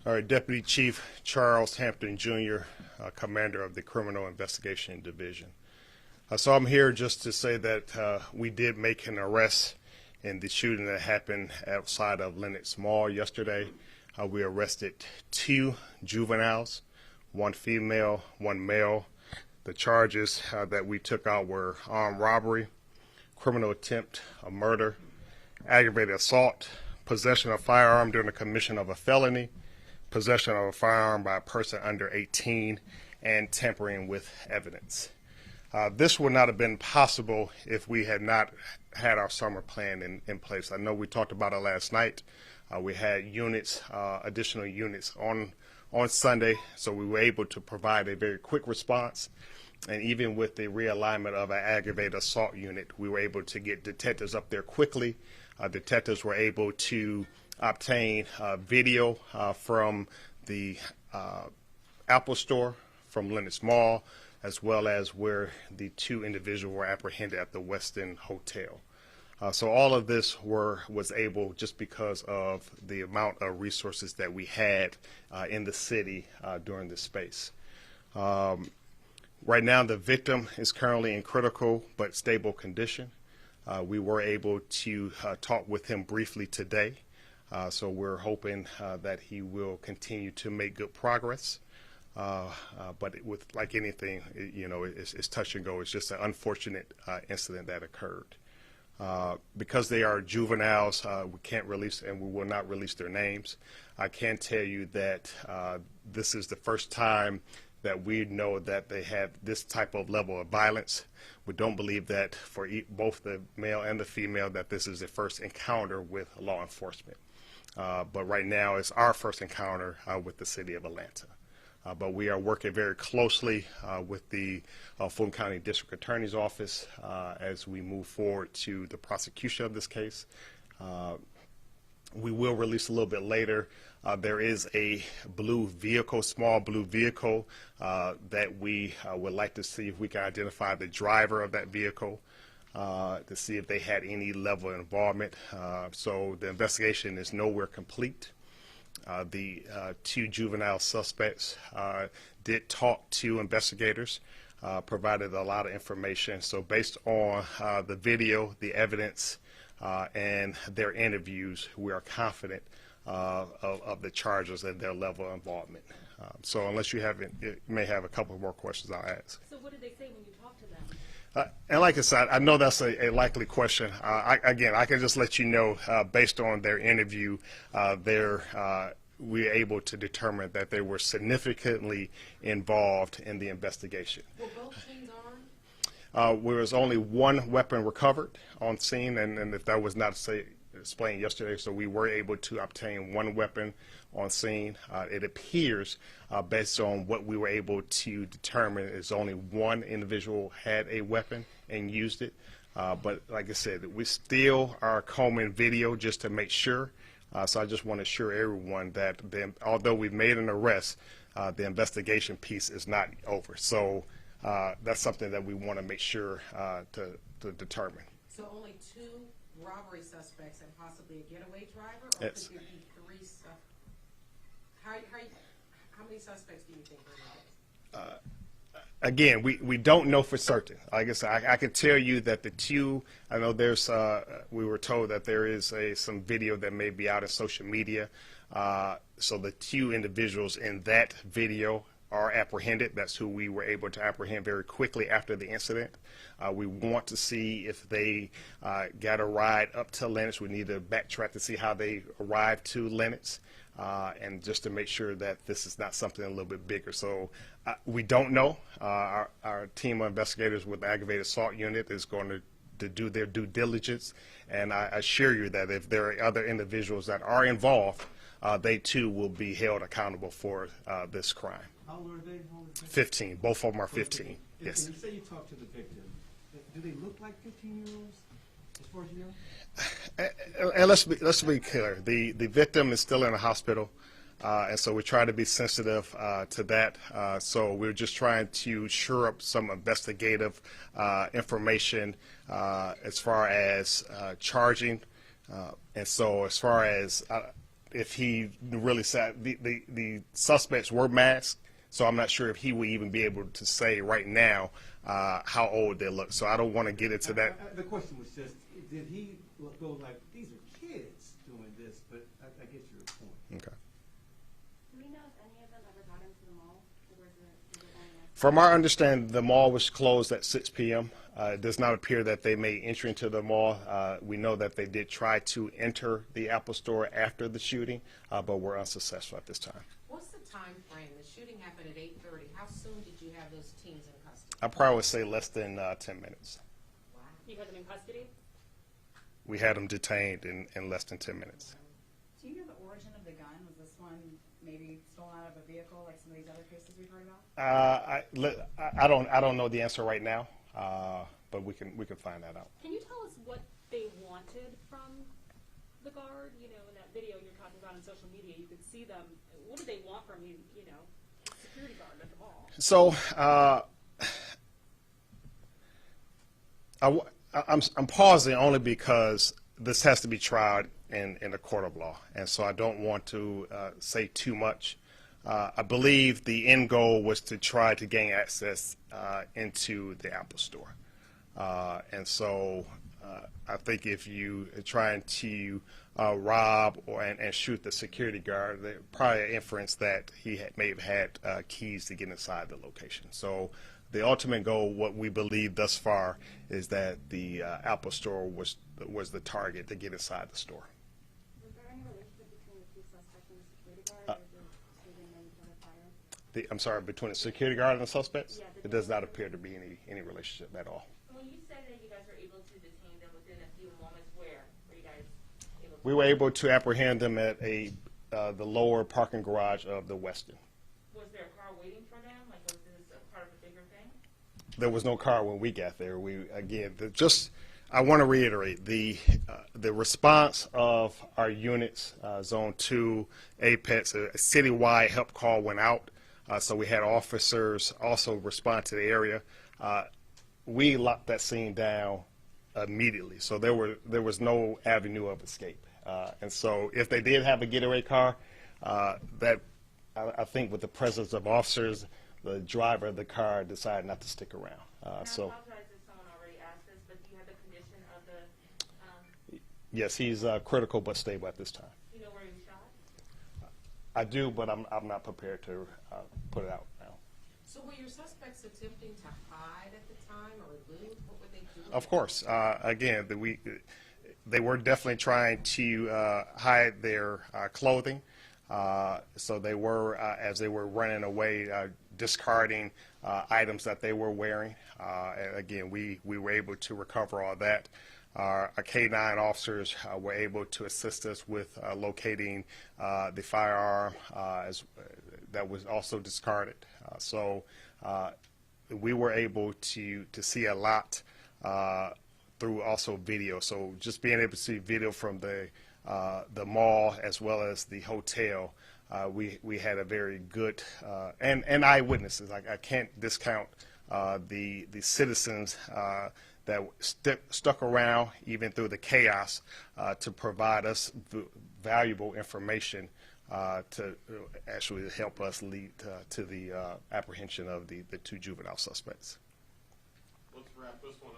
All right, Deputy Chief Charles Hampton Jr., Commander of the Criminal Investigation Division. So I'm here just to say that we did make an arrest in the shooting that happened outside of Lenox Mall yesterday. We arrested 2 juveniles, 1 female, 1 male. The charges that we took out were armed robbery, criminal attempt of murder, aggravated assault, possession of a firearm during the commission of a felony, possession of a firearm by a person under 18, and tampering with evidence. This would not have been possible if we had not had our summer plan in place. I know we talked about it last night. We had units, additional units on Sunday, so we were able to provide a very quick response. And even with the realignment of an aggravated assault unit, we were able to get detectives up there quickly. Detectives were able to obtain video from the Apple Store, from Lenox Mall, as well as where the 2 individuals were apprehended at the Westin Hotel. So all of this was able just because of the amount of resources that we had in the city during this space. Right now, the victim is currently in critical but stable condition. We were able to talk with him briefly today. So we're hoping that he will continue to make good progress. But with like anything, it's touch and go. It's just an unfortunate incident that occurred. Because they are juveniles, we can't release and we will not release their names. I can tell you that this is the first time that we know that they have this type of level of violence. We don't believe that for both the male and the female that this is the first encounter with law enforcement. But right now it's our first encounter with the city of Atlanta. But we are working very closely with the Fulton County District Attorney's Office as we move forward to the prosecution of this case. We will release a little bit later. There is a blue vehicle, small blue vehicle, that we would like to see if we can identify the driver of that vehicle to see if they had any level of involvement. So the investigation is nowhere complete. The 2 juvenile suspects did talk to investigators, provided a lot of information. So based on the video, the evidence, and their interviews, we are confident of the charges and their level of involvement. So unless you may have a couple more questions, I'll ask. So what did they say when you talked to them? And like I said, I know that's a likely question. Again, I can just let you know, based on their interview, we were able to determine that they were significantly involved in the investigation. Were both teams armed? There was only 1 weapon recovered on scene, and if that was not explained yesterday, so we were able to obtain 1 weapon on scene. It appears, based on what we were able to determine, is only 1 individual had a weapon and used it. But like I said, we still are combing video just to make sure. So I just want to assure everyone that although we've made an arrest, the investigation piece is not over. So that's something that we want to make sure to determine. So only 2 robbery suspects and possibly a getaway driver, or yes. Could there be 3 how many suspects do you think are in the case? Again, we don't know for certain. Like I said, I can tell you that the 2, I know there's, we were told that there is some video that may be out in social media. So the 2 individuals in that video are apprehended. That's who we were able to apprehend very quickly after the incident. We want to see if they got a ride up to Lenox. We need to backtrack to see how they arrived to Lenox. And just to make sure that this is not something a little bit bigger. So we don't know. Our team of investigators with the aggravated assault unit is going to do their due diligence. And I assure you that if there are other individuals that are involved, they too will be held accountable for this crime. How old are they? 15. Both of them are 15. Yes. And you say you talked to the victim. Do they look like 15-year-olds, as far as you know? And let's be clear. The victim is still in the hospital, and so we try to be sensitive to that. So we're just trying to shore up some investigative information as far as charging, and so as far as if he really said the suspects were masked, so I'm not sure if he would even be able to say right now how old they look. So I don't want to get into that. The question was just, did he go like, these are kids doing this? But I get your point. Okay. Do we know if any of them ever got into the mall? Or was it only From our understanding, the mall was closed at 6 p.m. It does not appear that they made entry into the mall. We know that they did try to enter the Apple Store after the shooting, but were unsuccessful at this time. What's the time frame? The shooting happened at 8:30. How soon did you have those teens in custody? I probably would say less than 10 minutes. Wow. You had them in custody? We had them detained in less than 10 minutes. Do you know the origin of the gun? Was this one maybe stolen out of a vehicle like some of these other cases we've heard about? I don't know the answer right now, but we can find that out. Can you tell us what they wanted from the guard? You know, in that video you're talking about on social media, you could see them. What did they want from you? You know, security guard at the mall. So I'm pausing only because this has to be tried in a court of law, and so I don't want to say too much. I believe the end goal was to try to gain access into the Apple Store, and so I think if you are trying to rob and shoot the security guard, there's probably an inference that he may have had keys to get inside the location. So the ultimate goal, what we believe thus far, is that the Apple Store was the target to get inside the store. Was there any relationship between the two suspects and the security guard, or did they know each other prior? I'm sorry, between the security guard and the suspects? Yeah, It does not appear to be any relationship at all. When you said that you guys were able to detain them within a few moments, where were you guys able to? We were able to apprehend them at the lower parking garage of the Westin. Was there a car waiting for them? Like, was this a part of a bigger thing? There was no car when we got there. I want to reiterate the response of our units, Zone 2, Apex, a citywide help call went out. So we had officers also respond to the area. We locked that scene down immediately, so there was no avenue of escape. And so if they did have a getaway car, that I think with the presence of officers, the driver of the car decided not to stick around. And I apologize if someone already asked this, but do you have the condition of the? Yes, he's critical but stable at this time. Do you know where he was shot? I do, but I'm not prepared to put it out now. So were your suspects attempting to hide at the time or elude? What were they doing? Of course. Again, they were definitely trying to hide their clothing. So they were, as they were running away, discarding items that they were wearing. And again, we were able to recover all that. Our K-9 officers were able to assist us with locating the firearm that was also discarded. So we were able to see a lot through also video. So just being able to see video from the mall as well as the hotel, we had a very good and eyewitnesses. I can't discount the citizens that stuck around even through the chaos to provide us valuable information to actually help us lead to the apprehension of the two juvenile suspects. Let's wrap this one